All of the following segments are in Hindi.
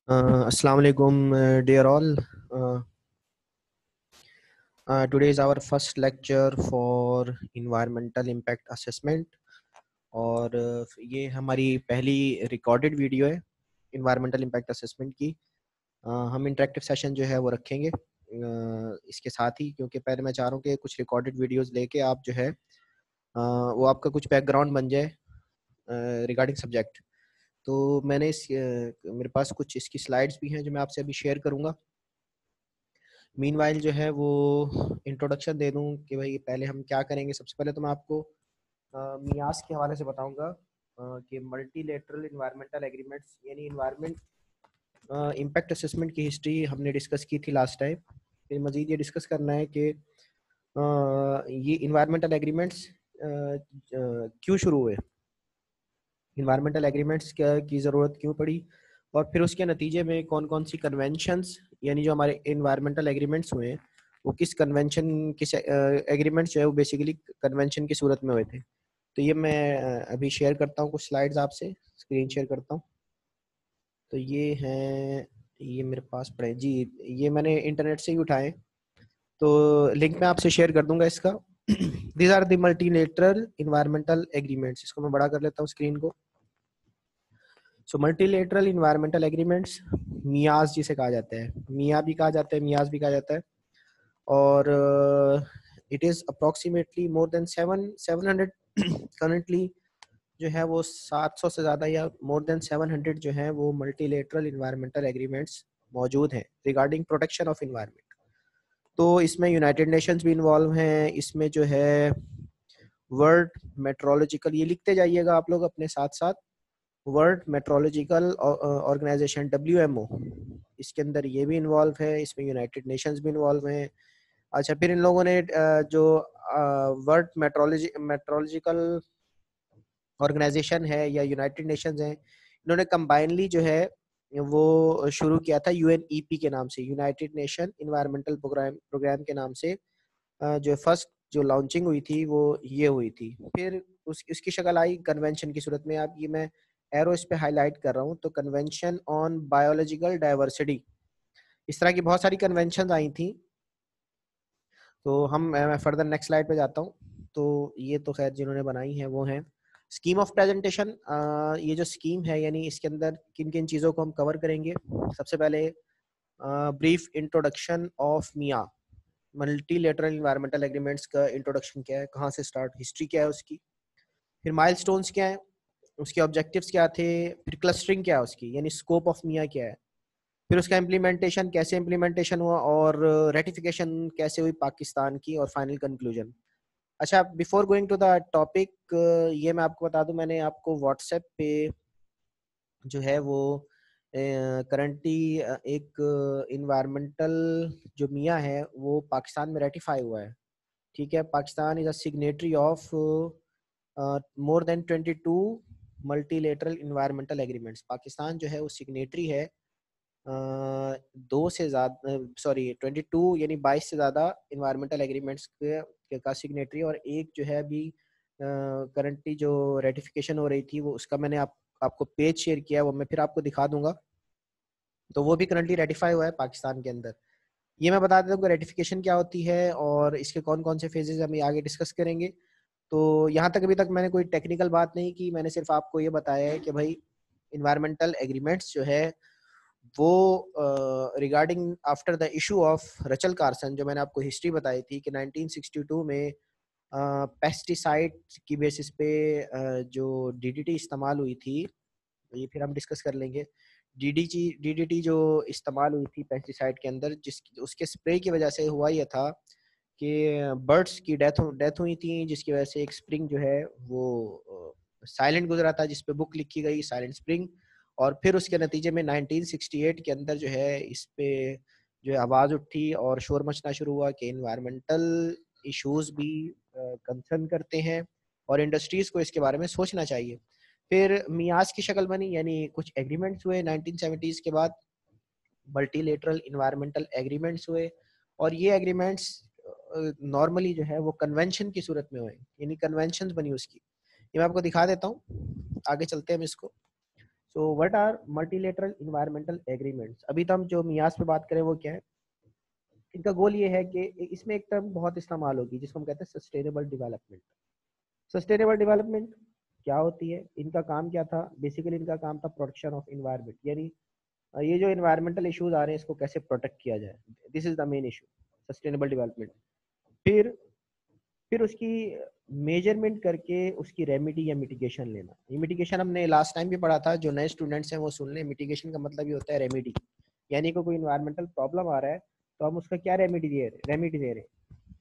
Assalamu alaikum, dear all. Today is our first lecture for environmental impact assessment और ये हमारी पहली रिकॉर्डेड वीडियो है environmental impact assessment की। हम इंटरेक्टिव सेशन जो है वो रखेंगे इसके साथ ही, क्योंकि पहले मैं चाह रहा हूँ कि कुछ रिकॉर्डेड वीडियोस लेके आप जो है वो आपका कुछ बैकग्राउंड बन जाए रिगार्डिंग सब्जेक्ट। तो मैंने मेरे पास कुछ इसकी स्लाइड्स भी हैं जो मैं आपसे अभी शेयर करूँगा। मीनवाइल जो है वो इंट्रोडक्शन दे दूं कि भाई पहले हम क्या करेंगे। सबसे पहले तो मैं आपको मियास के हवाले से बताऊंगा कि मल्टीलेटरल इन्वायरमेंटल एग्रीमेंट्स यानी इन्वायरमेंट इम्पैक्ट असेसमेंट की हिस्ट्री हमने डिस्कस की थी लास्ट टाइम। फिर मज़ीद ये डिस्कस करना है कि ये इन्वायरमेंटल एग्रीमेंट्स क्यों शुरू हुए, इन्वायरमेंटल एग्रीमेंट्स की ज़रूरत क्यों पड़ी, और फिर उसके नतीजे में कौन कौन सी कन्वेंशंस यानी जो हमारे इन्वायरमेंटल एग्रीमेंट्स हुए वो किस कन्वेंशन, किस एग्रीमेंट्स जो है वो बेसिकली कन्वेंशन की सूरत में हुए थे। तो ये मैं अभी शेयर करता हूँ कुछ स्लाइड्स आपसे, स्क्रीन शेयर करता हूँ। तो ये हैं, ये मेरे पास पड़े जी, ये मैंने इंटरनेट से ही उठाए, तो लिंक मैं आपसे शेयर कर दूंगा इसका। These are the multilateral environmental agreements. इसको मैं बड़ा कर लेता हूँ स्क्रीन को। So multilateral environmental agreements, MEAs जिसे कहा जाता है, मिया भी कहा जाता है, मियाज भी कहा जाता है, और it is approximately more than 700 currently जो है वो 700 से ज़्यादा या मोर देन 700 जो है वो मल्टीलेटरल इन्वायरमेंटल एग्रीमेंट्स मौजूद हैं रिगार्डिंग प्रोटेक्शन ऑफ इन्वायरमेंट। तो इसमें यूनाइटेड नेशंस भी इन्वॉल्व हैं, इसमें जो है वर्ल्ड मेट्रोलॉजिकल, ये लिखते जाइएगा आप लोग अपने साथ साथ, वर्ल्ड मेट्रोलॉजिकल ऑर्गेनाइजेशन WMO, इसके अंदर ये भी इन्वॉल्व है, इसमें यूनाइटेड नेशंस भी इन्वॉल्व हैं। अच्छा, फिर इन लोगों ने जो वर्ल्ड मेट्रोलॉजिकल ऑर्गेनाइजेशन है या यूनाइटेड नेशंस हैं, इन्होंने कंबाइनली जो है वो शुरू किया था UNEP के नाम से, यूनाइटेड नेशन इन्वायरमेंटल प्रोग्राम के नाम से। जो फर्स्ट जो लॉन्चिंग हुई थी वो ये हुई थी। फिर उसकी शक्ल आई कन्वेंशन की सूरत में। आप ये मैं एरो इस पे हाईलाइट कर रहा हूँ, तो कन्वेंशन ऑन बायोलॉजिकल डाइवर्सिटी, इस तरह की बहुत सारी कन्वेंशन आई थी। तो मैं फर्दर नेक्स्ट स्लाइड पे जाता हूँ। तो ये तो खैर जिन्होंने बनाई है वो हैं। स्कीम ऑफ प्रेजेंटेशन, ये जो स्कीम है यानी इसके अंदर किन किन चीज़ों को हम कवर करेंगे। सबसे पहले brief introduction of MEA, multilateral environmental agreements का इंट्रोडक्शन क्या है, कहाँ से स्टार्ट, हिस्ट्री क्या है उसकी, फिर माइलस्टोन्स क्या है, उसके ऑब्जेक्टिव्स क्या थे, फिर क्लस्टरिंग क्या है उसकी यानी स्कोप ऑफ मिया क्या है, फिर उसका इम्प्लीमेंटेशन कैसे इम्प्लीमेंटेशन हुआ, और रेटिफिकेशन कैसे हुई पाकिस्तान की, और फाइनल कंक्लूजन। अच्छा, before going to the topic, ये मैं आपको बता दूं, मैंने आपको व्हाट्सएप पे जो है वो करंटली एक इन्वायरमेंटल जो मिया है वो पाकिस्तान में रेटिफाई हुआ है। ठीक है, Pakistan is a signatory of more than 22 multilateral environmental agreements. Pakistan जो है वो सिग्नेटरी है दो से ज़्यादा, सॉरी 22 यानी 22 से ज़्यादा इन्वायरमेंटल एग्रीमेंट्स का सिग्नेटरी, और एक जो है अभी करंटली जो रेटिफिकेशन हो रही थी वो उसका मैंने आपको पेज शेयर किया है, वो मैं फिर आपको दिखा दूंगा। तो वो भी करंटली रेटिफाई हुआ है पाकिस्तान के अंदर। ये मैं बता देता हूँ कि रेटिफिकेशन क्या होती है और इसके कौन कौन से फेजेज हम आगे डिस्कस करेंगे। तो यहाँ तक अभी तक मैंने कोई टेक्निकल बात नहीं की, मैंने सिर्फ आपको ये बताया है कि भाई इन्वायरमेंटल एग्रीमेंट्स जो है वो regarding after the issue of रचल कार्सन, जो मैंने आपको हिस्ट्री बताई थी कि 1962 में पेस्टिसाइड की बेसिस पे जो DDT इस्तेमाल हुई थी, ये फिर हम डिस्कस कर लेंगे। DDT जो इस्तेमाल हुई थी पेस्टिसाइड के अंदर, जिस उसके स्प्रे की वजह से हुआ यह था कि बर्ड्स की डेथ हुई थी, जिसकी वजह से एक स्प्रिंग जो है वो साइलेंट गुजरा था, जिस पे बुक लिखी गई साइलेंट स्प्रिंग। और फिर उसके नतीजे में 1968 के अंदर जो है इस पे जो है आवाज़ उठी और शोर मचना शुरू हुआ कि इन्वायरमेंटल इश्यूज भी कंसर्न करते हैं और इंडस्ट्रीज को इसके बारे में सोचना चाहिए। फिर मियाज की शक्ल बनी, यानी कुछ एग्रीमेंट्स हुए 1970s के बाद, मल्टीलेटरल इन्वायरमेंटल एग्रीमेंट्स हुए, और ये एग्रीमेंट्स नॉर्मली जो है वो कन्वेंशन की सूरत में हुए, यानी कन्वेंशन बनी उसकी। ये मैं आपको दिखा देता हूँ, आगे चलते हैं हम इसको। So what are multilateral environmental agreements? अभी तो हम जो मियास पे बात करें वो क्या है, इनका गोल ये है कि इसमें एक टर्म बहुत इस्तेमाल होगी जिसको हम कहते हैं सस्टेनेबल डेवलपमेंट। सस्टेनेबल डेवलपमेंट क्या होती है, इनका काम क्या था? बेसिकली इनका काम था प्रोटेक्शन ऑफ इन्वायरमेंट, यानी ये जो इन्वायरमेंटल इश्यूज आ रहे हैं इसको कैसे प्रोटेक्ट किया जाए, this is the main issue, sustainable development. फिर उसकी मेजरमेंट करके उसकी रेमेडी या मिटिगेशन लेना। ये मिटिगेशन हमने लास्ट टाइम भी पढ़ा था, जो नए स्टूडेंट्स हैं वो सुन लें। मिटिगेशन का मतलब ये होता है रेमेडी, यानी कि कोई इन्वायरमेंटल प्रॉब्लम आ रहा है तो हम उसका क्या रेमेडी दे रहे हैं,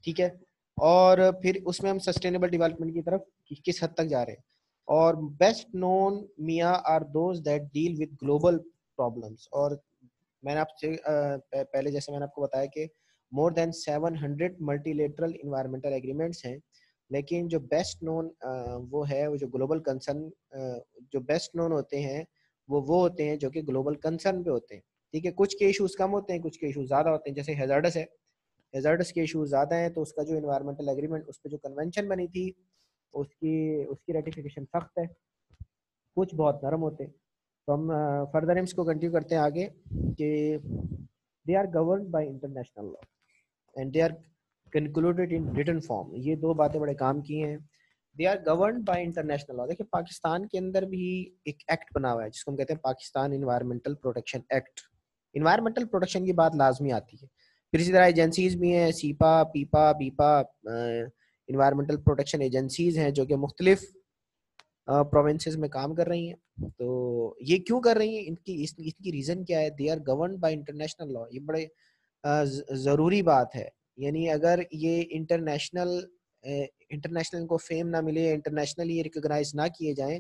ठीक है। और फिर उसमें हम सस्टेनेबल डेवलपमेंट की तरफ किस हद तक जा रहे हैं। और best known MEAs are those that deal with global problems. और मैंने आपसे पहले जैसे मैंने आपको बताया कि more than 700 multilateral environmental agreements हैं, लेकिन जो बेस्ट नोन वो है, वो जो ग्लोबल कंसर्न, जो बेस्ट नोन होते हैं वो होते हैं जो कि ग्लोबल कंसर्न पे होते हैं, ठीक है। कुछ के इशूज़ कम होते हैं, कुछ के इशूज़ ज़्यादा होते हैं। जैसे हैजार्डस है, हैजार्डस के इशूज़ ज़्यादा हैं, तो उसका जो इन्वायरमेंटल एग्रीमेंट, उस पर जो कन्वेंशन बनी थी उसकी उसकी रेटिफिकेशन सख्त है, कुछ बहुत नरम होते हैं। तो हम फर्दर इसको कंटिन्यू करते हैं आगे कि they are govern by international law and they are concluded in written form. ये दो बातें बड़े काम की हैं। They are govern by international law. देखिए पाकिस्तान के अंदर भी एक एक्ट बना हुआ है जिसको हम कहते हैं Pakistan environmental protection act. Environmental protection की बात लाजमी आती है। फिर इसी तरह एजेंसीज भी हैं, सीपा, पीपा, बीपा, इन्वायरमेंटल प्रोटेक्शन एजेंसीज हैं जो कि मुख्तलिफ प्रोविंसेस में काम कर रही हैं। तो ये क्यों कर रही हैं, इनकी रीज़न क्या है? They are govern by international law. ये बड़े ज़रूरी बात है। यानी अगर ये इंटरनेशनल इनको फेम ना मिले, इंटरनेशनली ये रिकॉग्नाइज ना किए जाएं,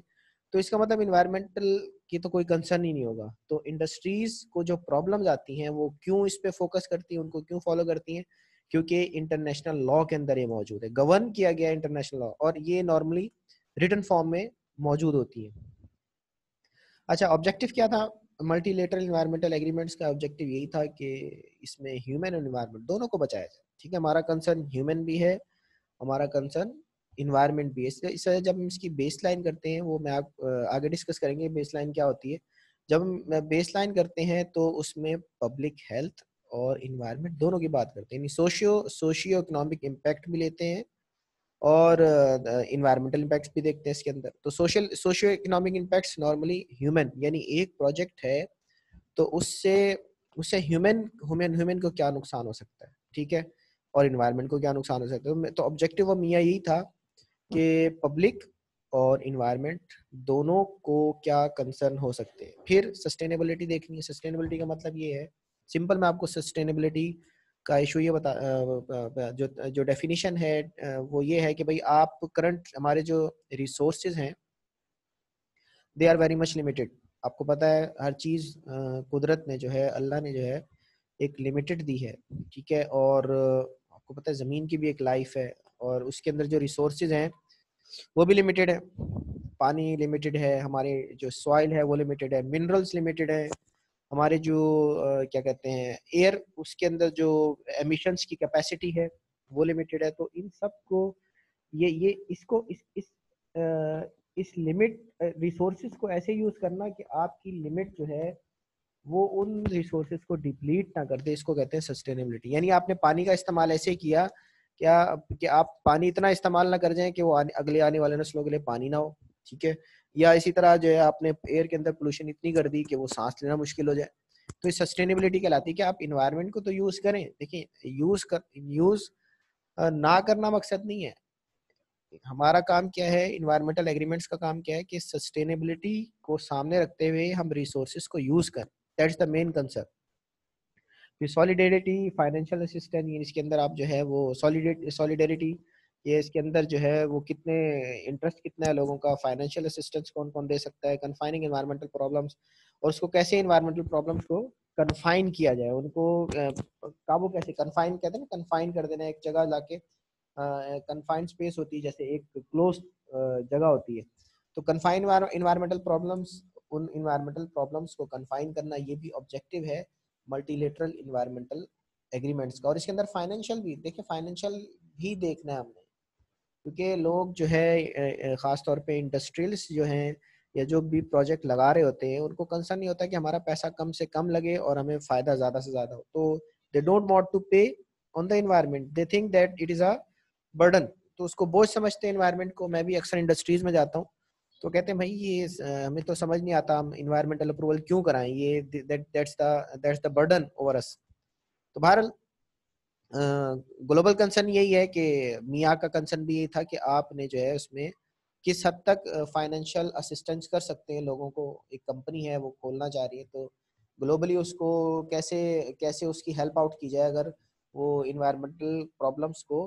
तो इसका मतलब इन्वायरमेंटल की तो कोई कंसर्न ही नहीं होगा। तो इंडस्ट्रीज को जो प्रॉब्लम्स आती हैं वो क्यों इस पे फोकस करती हैं, उनको क्यों फॉलो करती हैं? क्योंकि इंटरनेशनल लॉ के अंदर ये मौजूद है, गवर्न किया गया इंटरनेशनल लॉ, और ये नॉर्मली रिटन फॉर्म में मौजूद होती है। अच्छा, ऑब्जेक्टिव क्या था मल्टीलेटरल इन्वायरमेंटल एग्रीमेंट्स का? ऑब्जेक्टिव यही था कि इसमें ह्यूमन और इन्वायरमेंट दोनों को बचाया जाए, ठीक है। हमारा कंसर्न ह्यूमन भी है, हमारा कंसर्न इन्वायरमेंट भी है। इसलिए जब हम इसकी बेस लाइन करते हैं, वो मैं आगे डिस्कस करेंगे बेस लाइन क्या होती है। जब हम बेस लाइन करते हैं तो उसमें पब्लिक हेल्थ और इन्वायरमेंट दोनों की बात करते हैं, सोशियो इकोनॉमिक इम्पैक्ट भी लेते हैं और इन्वायरमेंटल इम्पैक्ट्स भी देखते हैं इसके अंदर। तो socio economic impacts normally human, यानी एक प्रोजेक्ट है तो उससे उससे ह्यूमन को क्या नुकसान हो सकता है, ठीक है, और इन्वायरमेंट को क्या नुकसान हो सकता है। तो ऑब्जेक्टिव ऑफ मियां यही था कि पब्लिक और इन्वायरमेंट दोनों को क्या कंसर्न हो सकते हैं। फिर सस्टेनेबिलिटी देखनी है। सस्टेनेबिलिटी का मतलब ये है, सिंपल मैं आपको सस्टेनेबिलिटी का इशू ये बता जो जो डेफिनेशन है वो ये है कि भाई आप करंट हमारे जो रिसोर्सेज हैं they are very much limited. आपको पता है हर चीज़ कुदरत ने जो है, अल्लाह ने जो है एक लिमिटेड दी है, ठीक है। और आपको पता है ज़मीन की भी एक लाइफ है और उसके अंदर जो रिसोर्सेज हैं वो भी लिमिटेड है। पानी लिमिटेड है, हमारे जो सॉइल है वो लिमिटेड है, मिनरल्स लिमिटेड है, हमारे जो क्या कहते हैं एयर, उसके अंदर जो एमिशंस की कैपेसिटी है वो लिमिटेड है। तो इन सब को ये इसको इस लिमिट रिसोर्सेज को ऐसे यूज करना कि आपकी लिमिट जो है वो उन रिसोर्सेज को डिप्लीट ना कर दे, इसको कहते हैं सस्टेनेबिलिटी। यानी आपने पानी का इस्तेमाल ऐसे किया क्या कि आप पानी इतना इस्तेमाल ना कर जाएं कि वो अगले आने वाले नस्लों के लिए पानी ना हो, ठीक है। या इसी तरह जो है आपने एयर के अंदर पोल्यूशन इतनी कर दी कि वो सांस लेना मुश्किल हो जाए। तो ये सस्टेनेबिलिटी कहलाती है कि आप इन्वायरमेंट को तो यूज करें। देखिए यूज ना करना मकसद नहीं है। हमारा काम क्या है, इन्वायरमेंटल एग्रीमेंट्स का काम क्या है कि सस्टेनेबिलिटी को सामने रखते हुए हम रिसोर्सेज को यूज करें, दैट्स द मेन कंसेप्ट। फिर सॉलिडेरिटी, फाइनेंशियल असिस्टेंस, इसके अंदर आप जो है वो सॉलिडेरिटी, ये इसके अंदर जो है वो कितने इंटरेस्ट कितना है लोगों का, फाइनेंशियल असिस्टेंस कौन कौन दे सकता है, कन्फाइनिंग इन्वायरमेंटल प्रॉब्लम्स, और उसको कैसे इन्वायरमेंटल प्रॉब्लम्स को कन्फाइन किया जाए, उनको काबू कैसे, कन्फाइन कहते हैं ना, कन्फाइन कर देना एक जगह लाके। कन्फाइंड स्पेस होती है, जैसे एक क्लोज जगह होती है। तो कन्फाइन इन्वायरमेंटल प्रॉब्लम्स, उन इन्वायरमेंटल प्रॉब्लम्स को कन्फाइन करना, ये भी ऑब्जेक्टिव है मल्टीलेटरल इन्वायरमेंटल एग्रीमेंट्स का। और इसके अंदर फाइनेंशियल भी, देखिए फाइनेंशियल भी देखना है हमने, क्योंकि लोग जो है ख़ास तौर पे इंडस्ट्रियलिस्ट जो हैं या जो भी प्रोजेक्ट लगा रहे होते हैं उनको कंसर्न नहीं होता कि हमारा पैसा कम से कम लगे और हमें फायदा ज्यादा से ज्यादा हो, तो दे डोंट वांट टू पे on the environment, they think that it is a burden. तो उसको बोझ समझते हैं एनवायरनमेंट को। मैं भी अक्सर इंडस्ट्रीज में जाता हूँ तो कहते हैं भाई ये हमें तो समझ नहीं आता हम इन्वायरमेंटल अप्रूवल क्यों कराएं, ये that's the burden over us. तो बहरहाल ग्लोबल कंसर्न यही है कि मियाँ का कंसर्न भी यही था कि आपने जो है उसमें किस हद तक फाइनेंशियल असिस्टेंस कर सकते हैं लोगों को। एक कंपनी है वो खोलना चाह रही है तो ग्लोबली उसको कैसे कैसे उसकी हेल्प आउट की जाए अगर वो इन्वायरमेंटल प्रॉब्लम्स को